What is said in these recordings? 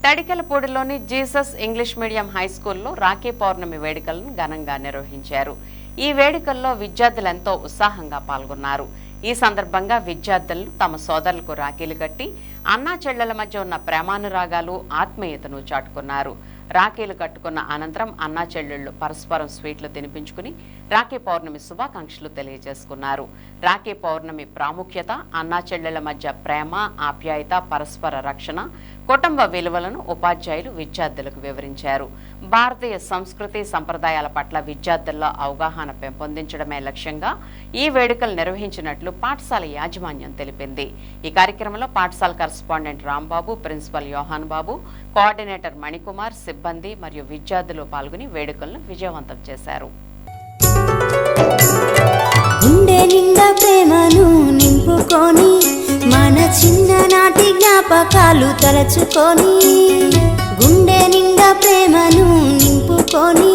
తడికెలపూడిలోని Jesus English medium high స్కూల్లో రాఖీ పౌర్ణమి వేడుకలను ఘనంగా నిర్వహించారు. ఈ వేడుకల్లో విద్యార్థులు ఎంతో ఉత్సాహంగా పాల్గొన్నారు. ఈ సందర్భంగా విద్యార్థులు తమ సోదరులకు రాఖీలు కట్టి అన్నా చెల్లెల మధ్య ఉన్న ప్రేమానురాగాలు, ఆత్మీయతను చాటుకున్నారు. రాఖీలు కట్టుకున్న అనంతరం అన్నా చెల్లెళ్లు పరస్పరం స్వీట్లు తినిపించుకుని రాఖీ పౌర్ణమి శుభాకాంక్షలు తెలియజేసుకున్నారు. రాఖీ పౌర్ణమి ప్రాముఖ్యత, అన్నా చెల్లెళ్ల మధ్య ప్రేమ, ఆప్యాయత, పరస్పర రక్షణ, కుటుంబ విలువలను ఉపాధ్యాయులు విద్యార్థులకు వివరించారు. భారతీయ సంస్కృతి సంప్రదాయాల పట్ల విద్యార్థుల్లో అవగాహన పెంపొందించడమే లక్ష్యంగా ఈ వేడుకలు నిర్వహించినట్లు పాఠశాల యాజమాన్యం తెలిపింది. ఈ కార్యక్రమంలో పాఠశాల కరెస్పాండెంట్ రాంబాబు, ప్రిన్సిపల్ యోహాన్ బాబు, కోఆర్డినేటర్ మణికుమార్, సిబ్బంది మరియు విద్యార్థులు పాల్గొని వేడుకలను విజయవంతం చేశారు. గుండె నిండా ప్రేమను నింపుకొని మన చిన్ననాటి జ్ఞాపకాలు తలచుకొని, గుండె నిండా ప్రేమను నింపుకొని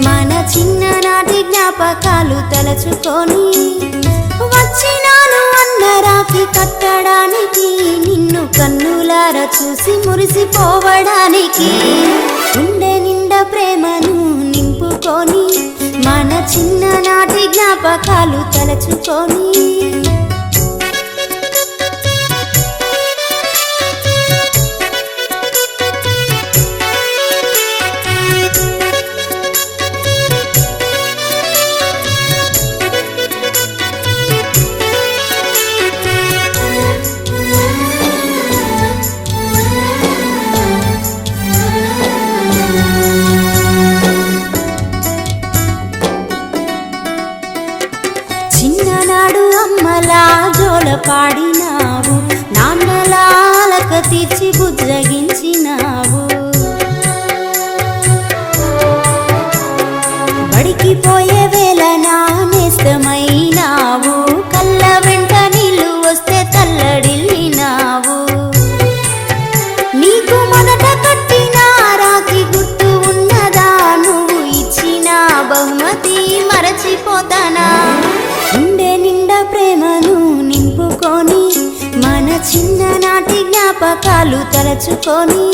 మన చిన్ననాటి జ్ఞాపకాలు తలచుకొని, వచ్చినాను అన్న రాఖీ కట్టడానికి, నిన్ను కన్నులార చూసి మురిసిపోవడానికి, గుండె నిండా ప్రేమను నింపుకొని మన చిన్ననాటి జ్ఞాపకాలు తలచుకొని. చిన్ననాడు అమ్మలా జోల పాడినావు, నాన్నలా అలక తీర్చి బుజ్జగించినావు, బడికి పోయే వేళ నా నేస్తమైనావు, కళ్ళ వెంట నీళ్లు వస్తే తల్లడిల్లినావు, నీకు మొదట కట్టిన రాఖీ గుర్తు ఉన్నదా, నువ్వు ఇచ్చిన బహుమతి మరచిపోతానా, గుండె నిండా ప్రేమను నింపుకొని మన చిన్ననాటి జ్ఞాపకాలు తలచుకొని.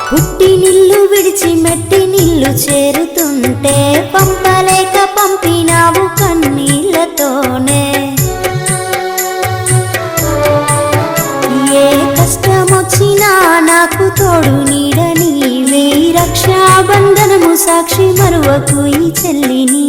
పుట్టి నిల్లు విడిచి మెట్టి నిల్లు చేరుతుంటే, పంపలేక పంపినావు కన్నీళ్లతోనే, ఏ కష్టమొచ్చినా నాకు తోడు నీడ నీవే, రక్షాబంధనము సాక్షి మరువకు ఈ చెల్లిని.